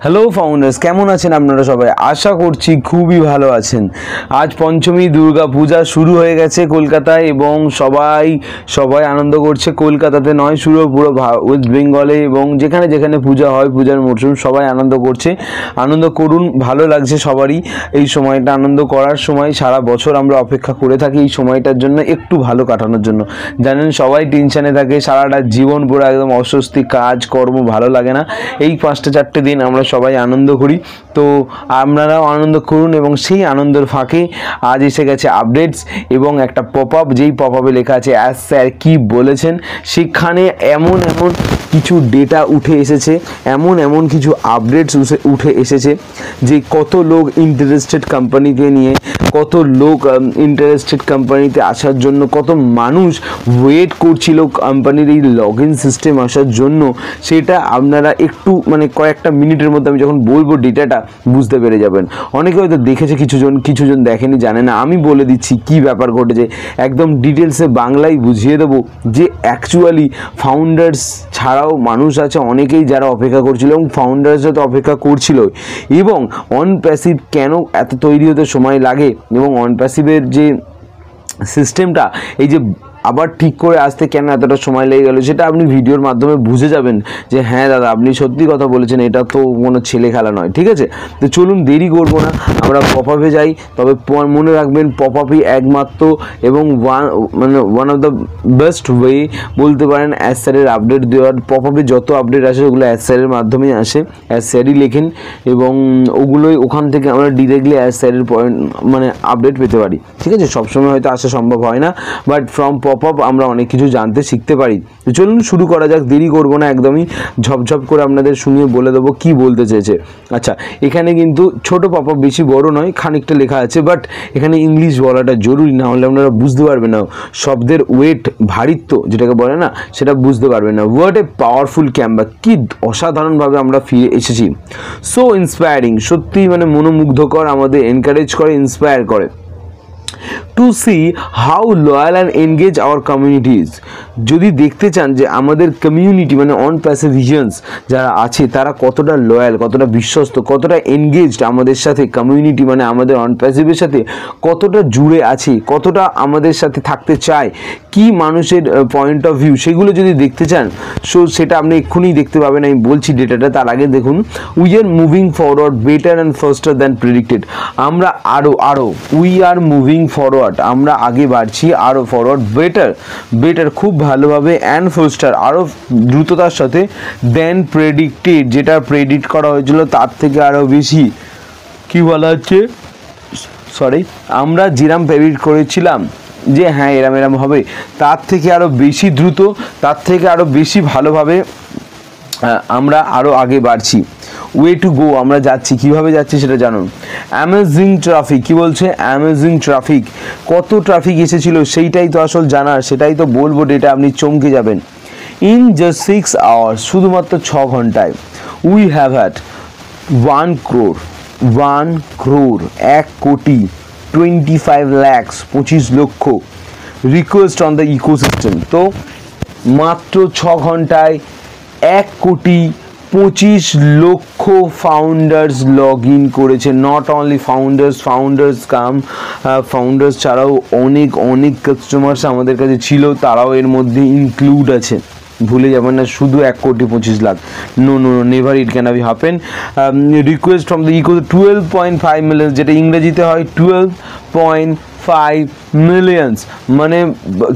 Hello founders, কেমন আছেন আপনারা সবাই? আশা করছি খুবই ভালো আছেন। আজ পঞ্চমী দুর্গা পূজা শুরু হয়ে গেছে কলকাতায় এবং সবাই আনন্দ করছে। কলকাতাতে নয়, পুরো ওয়েস্ট বেঙ্গলে এবং যেখানে যেখানে পূজা হয়, পূজার মরশুম, সবাই আনন্দ করছে। আনন্দ করুন, ভালো লাগছে সবারই। এই সময়টা আনন্দ করার সময়, সারা বছর আমরা অপেক্ষা করে থাকি এই সময়টার জন্য, একটু ভালো কাটানোর জন্য। জানেন সবাই টেনশানে থাকে, সারাটা জীবন পুরো একদম অস্বস্তি, কাজ কর্ম ভালো লাগে না। এই 5-4 দিন আমরা সবাই আনন্দ করি, তো আপনারাও আনন্দ করুন। এবং সেই আনন্দের ফাঁকে আজ এসে গেছে আপডেটস এবং একটা পপ আপ, যেই পপ আপে লেখা আছে অ্যাজ স্যার কি বলেছেন। সেখানে এমন কিছু ডেটা উঠে এসেছে, এমন কিছু আপডেটস উঠে এসেছে যে কত লোক ইন্টারেস্টেড কোম্পানিকে নিয়ে, কত লোক ইন্টারেস্টেড কোম্পানিতে আসার জন্য, কত মানুষ ওয়েট করছিল কোম্পানির এই লগ ইন সিস্টেম আসার জন্য। সেটা আপনারা একটু কয়েকটা মিনিটের মধ্যে আমি যখন বলবো ডেটাটা বুঝতে পেরে যাবেন। অনেকে হয়তো দেখেছে, কিছুজন দেখেনি, জানে না। আমি বলে দিচ্ছি কি ব্যাপার ঘটেছে, একদম ডিটেলসে বাংলায় বুঝিয়ে দেবো যে অ্যাকচুয়ালি ফাউন্ডার্স ছাড়াও মানুষ আছে অনেকেই যারা অপেক্ষা করছিল এবং ফাউন্ডার্সরা তো অপেক্ষা করছিল। এবং অন প্যাসিভ কেন এত তৈরি হতে সময় লাগে এবং অন প্যাসিভের যে সিস্টেমটা এই যে আবার ঠিক করে আসতে কেন এতটা সময় লেগে গেল, সেটা আপনি ভিডিওর মাধ্যমে বুঝে যাবেন যে হ্যাঁ দাদা, আপনি সত্যি কথা বলেছেন, এটা তো কোনো ছেলে খেলা নয়। ঠিক আছে, তো চলুন দেরি করব না, আমরা পপ আপে যাই। তবে মনে রাখবেন, পপ আপই একমাত্র এবং one of the best way বলতে পারেন অ্যাজ স্যারের আপডেট দেওয়ার। পপ আপে যত আপডেট আসে ওগুলো অ্যাজ স্যারের মাধ্যমেই আসে, অ্যাজ স্যারই লেখেন এবং ওখান থেকে আমরা ডিরেক্টলি অ্যাজ স্যারের পয়েন্ট আপডেট পেতে পারি। ঠিক আছে, সবসময় হয়তো আসা সম্ভব হয় না, বাট ফ্রম পপ আপ আমরা অনেক কিছু জানতে শিখতে পারি। তো চলুন শুরু করা যাক, দেরি করবো না, একদমই ঝপঝপ করে আপনাদের শুনিয়ে বলে দেবো কি বলতে চেয়েছে। আচ্ছা, এখানে কিন্তু ছোট পপ আপ, বেশি বড় নয়, খানিকটা লেখা আছে, বাট এখানে ইংলিশ বলাটা জরুরি, না হলে আপনারা বুঝতে পারবেন না, শব্দের ওয়েট, ভারিত্ব যেটাকে বলে না, সেটা বুঝতে পারবেন না। হোয়াট এ পাওয়ারফুল ক্যাম্পব্যাক, কি অসাধারণভাবে আমরা ফিরে এসেছি। সো ইন্সপায়ারিং, সত্যি মনোমুগ্ধকর, আমাদের এনকারেজ করে, ইন্সপায়ার করে। To see how loyal and engage our communities. যদি দেখতে চান যে আমাদের কমিউনিটি অন প্যাসিভ ভিশনস যারা আছে তারা কতটা লয়াল, কতটা বিশ্বস্ত, কতটা এনগেজড আমাদের সাথে, কমিউনিটি আমাদের অন প্যাসিভের সাথে কতটা জুড়ে আছে, কতটা আমাদের সাথে থাকতে চায়, কি মানুষের পয়েন্ট অফ ভিউ, সেগুলো যদি দেখতে চান সেটা আপনি এক্ষুনি দেখতে পাবেন। আমি বলছি ডেটাটা, তার আগে দেখুন, we are moving forward better and ফাস্টার than predicted. আমরা উই আর মুভিং ফরওয়ার্ড, আমরা আগে বাড়ছি, আরও ফরওয়ার্ড, বেটার খুব ভালোভাবে, অ্যান্ড ফাস্টার আরও দ্রুততার সাথে, দেন প্রেডিক্টেড যেটা প্রেডিক্ট করা হয়েছিল তার থেকে আরও বেশি। কি বলা হচ্ছে, আমরা যেরাম প্রেডিক্ট করেছিলাম যে হ্যাঁ এরম হবে, তার থেকে আরও বেশি দ্রুত, তার থেকে আরও বেশি ভালোভাবে আমরা আরও আগে বাড়ছি। ওয়ে টু গো, আমরা যাচ্ছি, কিভাবে যাচ্ছি সেটা জানুন। অ্যামেজিং ট্রাফিক, কি বলছে, অ্যামেজিং ট্রাফিক, কত ট্রাফিক এসেছিল সেইটাই তো আসল জানার, সেটাই তো বলবো, ডেটা আপনি চমকে যাবেন। ইন জাস্ট 6 আওয়ার্স, শুধুমাত্র 6 ঘন্টায়, উই হ্যাভ হ্যাড 1 crore 1 কোটি 25 lakhs 25 লক্ষ রিকোয়েস্ট অন দ্য ইকোসিস্টেম। তো মাত্র 6 ঘন্টায় 1,25 লক্ষ ফাউন্ডার্স লগ ইন করেছে। নট অনলি ফাউন্ডার্স ছাড়াও অনেক কাস্টমার্স আমাদের কাছে ছিল, তারাও এর মধ্যে ইনক্লুড আছে, ভুলে যাবেন না। শুধু 1,25 lakh, no, never, it can be happen. Request from the echo 12.5 million, যেটা ইংরেজিতে হয় 12.5 মিলিয়ন্স,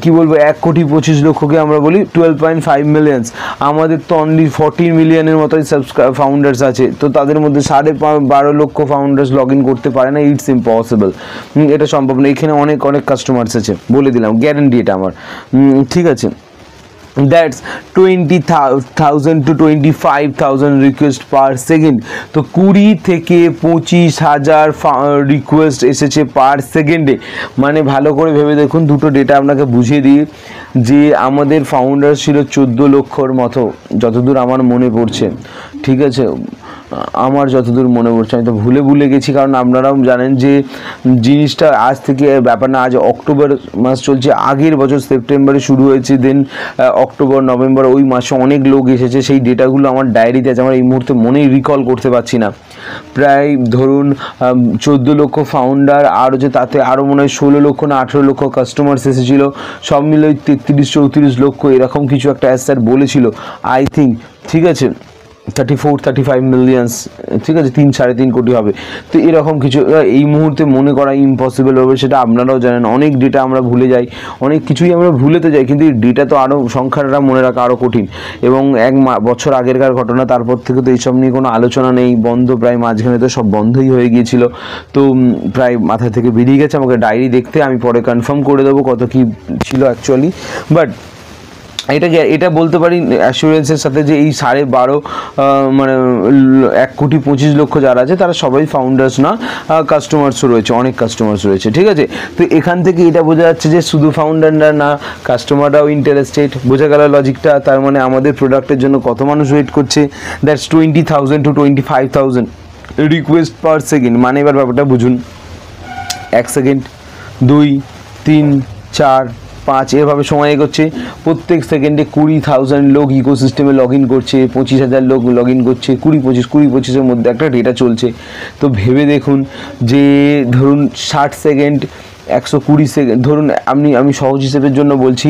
কি বলবো, 1,25 লক্ষকে আমরা বলি 12.5 মিলিয়ন্স। আমাদের তো অনলি 14 মিলিয়নের মতোই ফাউন্ডার্স আছে, তো তাদের মধ্যে 12.5 লক্ষ ফাউন্ডার্স লগ ইন করতে পারে না, ইটস ইম্পসিবল, এটা সম্ভব না। এখানে অনেক কাস্টমার্স আছে, বলে দিলাম, গ্যারেন্টি এটা আমার। ঠিক আছে, that's 20,000 to 25,000 request per second. তো 20 থেকে 25,000 রিকোয়েস্ট এসেছে পার সেকেন্ডে। ভালো করে ভেবে দেখুন, দুটো ডেটা আপনাকে বুঝিয়ে দিই যে আমাদের ফাউন্ডার ছিল 14 লক্ষর মতো, যতদূর আমার মনে পড়ছে। ঠিক আছে, আমার যতদূর মনে পড়ছে, আমি তো ভুলে গেছি, কারণ আপনারাও জানেন যে জিনিসটা আজ থেকে ব্যাপার না, আজ অক্টোবর মাস চলছে, আগের বছর সেপ্টেম্বরে শুরু হয়েছে, দেন অক্টোবর নভেম্বর ওই মাসে অনেক লোক এসেছে। সেই ডেটাগুলো আমার ডায়েরিতে আছে, আমার এই মুহূর্তে মনেই রিকল করতে পারছি না। প্রায় ধরুন 14 লক্ষ ফাউন্ডার, আর হচ্ছে তাতে আরও মনে হয় 16 লক্ষ না 18 লক্ষ কাস্টমার্স এসেছিলো, সব মিলে 33-34 লক্ষ এরকম কিছু একটা স্যার বলেছিল আই থিঙ্ক, ঠিক আছে 34-35 মিলিয়ন্স, ঠিক আছে 3-3.5 কোটি হবে। তো এরকম কিছু এই মুহূর্তে মনে করা ইম্পসিবল হবে, সেটা আপনারাও জানেন। অনেক ডেটা আমরা ভুলে যাই, অনেক কিছুই আমরা ভুলেতে যাই, কিন্তু এই ডেটা তো আরও সংখ্যাটা মনে রাখা আরও কঠিন। এবং এক বছর আগেরকার ঘটনা, তারপর থেকে তো এইসব নিয়ে কোনো আলোচনা নেই, বন্ধ, প্রায় মাঝখানে তো সব বন্ধই হয়ে গিয়েছিল। তো প্রায় মাথা থেকে বেরিয়ে গেছে। আমাকে ডায়েরি দেখতে, আমি পরে কনফার্ম করে দেবো কত কী ছিল অ্যাকচুয়ালি। বাট এটা বলতে পারি অ্যাসুরেন্সের সাথে যে এই 12.5 মানে 1,25,00,000 যারা আছে তারা সবাই ফাউন্ডার্স না, কাস্টমার্সও রয়েছে, অনেক কাস্টমার্স রয়েছে, ঠিক আছে। তো এখান থেকে এটা বোঝা যাচ্ছে যে শুধু ফাউন্ডাররা না, কাস্টমাররাও ইন্টারেস্টেড। বোঝা গেল লজিকটা। তার মানে আমাদের প্রোডাক্টের জন্য কত মানুষ ওয়েট করছে, that's 20,000 to 25,000 request per second. মানে এবার ব্যাপারটা বুঝুন, 1 সেকেন্ড, 2, 3, 4, 5 এভাবে সময় এগোচ্ছে। প্রত্যেক সেকেন্ডে 20,000 লোক ইকোসিস্টেমে লগ ইন করছে, 25,000 লোক লগ ইন করছে, 20-25-20-25-এর মধ্যে একটা ডেটা চলছে। তো ভেবে দেখুন যে ধরুন 60 সেকেন্ড, 120 সেকেন্ড, ধরুন আমি সহজ হিসেবের জন্য বলছি,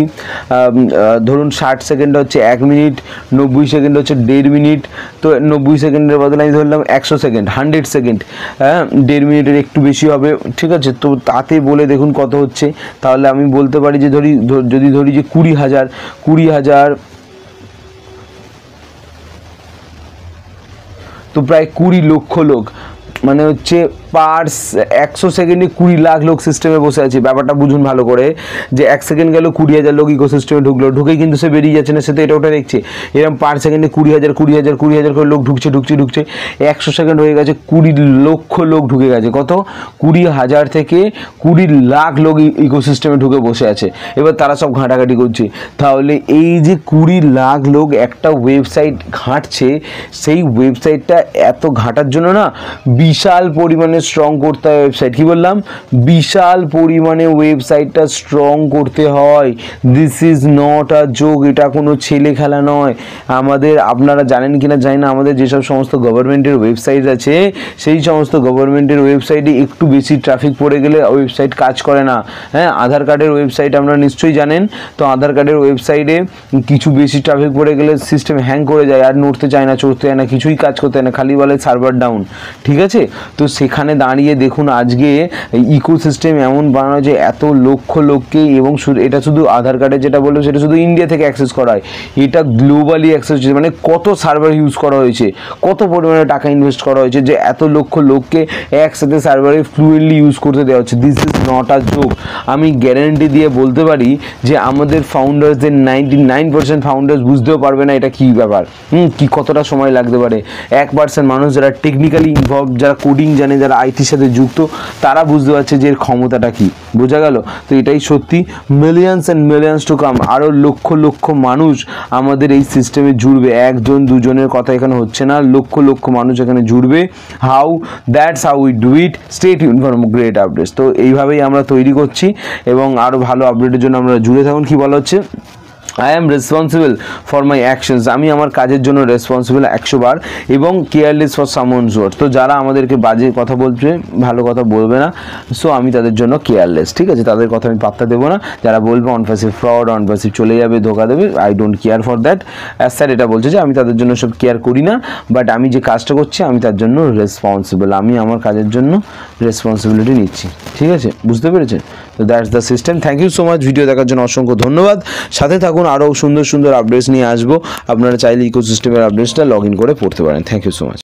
ধরুন 60 সেকেন্ড হচ্ছে 1 মিনিট, 90 সেকেন্ড হচ্ছে 1.5 মিনিট। তো 90 সেকেন্ডের বদলে আমি ধরলাম 100 সেকেন্ড, 100 সেকেন্ড, হ্যাঁ 1.5 মিনিটের একটু বেশি হবে, ঠিক আছে। তো তাতে বলে দেখুন কত হচ্ছে। তাহলে আমি বলতে পারি যে যদি ধরি যে 20,000, তো প্রায় 20 লক্ষ লোক, মানে হচ্ছে পার 100 সেকেন্ডে 20 লাখ লোক সিস্টেমে বসে আছে। ব্যাপারটা বুঝুন ভালো করে, যে 1 সেকেন্ড গেল 20,000 লোক ইকোসিস্টেমে ঢুকেই কিন্তু সে বেরিয়ে যাচ্ছে না, সে তো এটা ওটা দেখছে। এরকম পার সেকেন্ডে 20,000 করে লোক ঢুকছে। 100 সেকেন্ড হয়ে গেছে, 20 লক্ষ লোক ঢুকে গেছে। কত? 20,000 থেকে 20 লাখ লোক ইকোসিস্টেমে ঢুকে বসে আছে। এবার তারা সব ঘাঁটাঘাঁটি করছে। তাহলে এই যে 20 লাখ লোক একটা ওয়েবসাইট ঘাঁটছে, সেই ওয়েবসাইটটা এত ঘাঁটার জন্য না বিশাল পরিমাণে স্ট্রং করতে হয় ওয়েবসাইট। কি বললাম? বিশাল পরিমাণে ওয়েবসাইটটা স্ট্রং করতে হয়। This is not a joke, এটা কোনো ছেলে খেলা নয়। আপনারা জানেন কিনা জানি না, আমাদের যেসব সমস্ত গভর্নমেন্টের ওয়েবসাইট আছে, সেই সমস্ত গভর্নমেন্টের ওয়েবসাইটে একটু বেশি ট্রাফিক পড়ে গেলে ওয়েবসাইট কাজ করে না। হ্যাঁ, আধার কার্ডের ওয়েবসাইট আপনারা নিশ্চয়ই জানেন। তো আধার কার্ডের ওয়েবসাইটে কিছু বেশি ট্রাফিক পড়ে গেলে সিস্টেম হ্যাং করে যায়, আর নড়তে চায় না, চড়তে চায় না, কিছুই কাজ করতে চায় না, খালি বলে সার্ভার ডাউন, ঠিক আছে। তো সেখানে দাঁড়িয়ে দেখুন আজকে ইকোসিস্টেম এমন বানানো যে এত লক্ষ লোককে, এবং এটা শুধু আধার কার্ডে যেটা বললো সেটা শুধু ইন্ডিয়া থেকে অ্যাক্সেস করা হয়, এটা গ্লোবালি অ্যাক্সেস হচ্ছে। মানে কত সার্ভার ইউজ করা হয়েছে, কত পরিমাণে টাকা ইনভেস্ট করা হয়েছে যে এত লক্ষ লোককে একসাথে সার্ভারে ফ্লুয়েন্টলি ইউজ করতে দেওয়া হচ্ছে। This is not a joke. আমি গ্যারান্টি দিয়ে বলতে পারি যে আমাদের ফাউন্ডার্সদের 99% ফাউন্ডার্স বুঝতেও পারবে না এটা কী ব্যাপার, কি কতটা সময় লাগতে পারে। 1% মানুষ যারা টেকনিক্যালি ইনভলভ, যারা কোডিং জানে, যারা আইটির সাথে যুক্ত, তারা বুঝতে পারছে যে এর ক্ষমতাটা কী। বোঝা গেল? তো এটাই সত্যি। Millions and millions to come. আরও লক্ষ লক্ষ মানুষ আমাদের এই সিস্টেমে জুড়বে। 1-2 জনের কথা এখানে হচ্ছে না, লক্ষ লক্ষ মানুষ এখানে জুড়বে। That's how we do it. Stay tuned for great updates. তো এইভাবেই আমরা তৈরি করছি, এবং আরও ভালো আপডেটের জন্য আমরা জুড়ে থাকুন। কি বলা হচ্ছে? I am responsible for my actions. আমি আমার কাজের জন্য রেসপন্সিবল 100 বার, এবং কেয়ারলেস ফর সামওয়ানস ওয়ার্ড। তো যারা আমাদেরকে বাজে কথা বলছে, ভালো কথা বলবে না, সো আমি তাদের জন্য কেয়ারলেস, ঠিক আছে। তাদের কথা আমি পাত্তা দেবো না। যারা বলবে অনপ্যাসিভ ফ্রড, অনপ্যাসিভ চলে যাবে, ধোকা দেবে, I don't care for that. Sir এটা বলছে যে আমি তাদের জন্য সব কেয়ার করি না, বাট আমি যে কাজটা করছি আমি তার জন্য রেসপন্সিবল। আমি আমার কাজের জন্য রেসপন্সিবিলিটি নিচ্ছি, ঠিক আছে, বুঝতে পেরেছেন? তো that's the system. Thank you so much. Video দেখার জন্য অসংখ্য ধন্যবাদ। সাথে থাকুন, আরও সুন্দর সুন্দর আপডেটস নিয়ে আসবো। আপনারা চাইলে ইকোসিস্টেমের আপডেটসটা লগ ইন করে পড়তে পারেন। Thank you so much.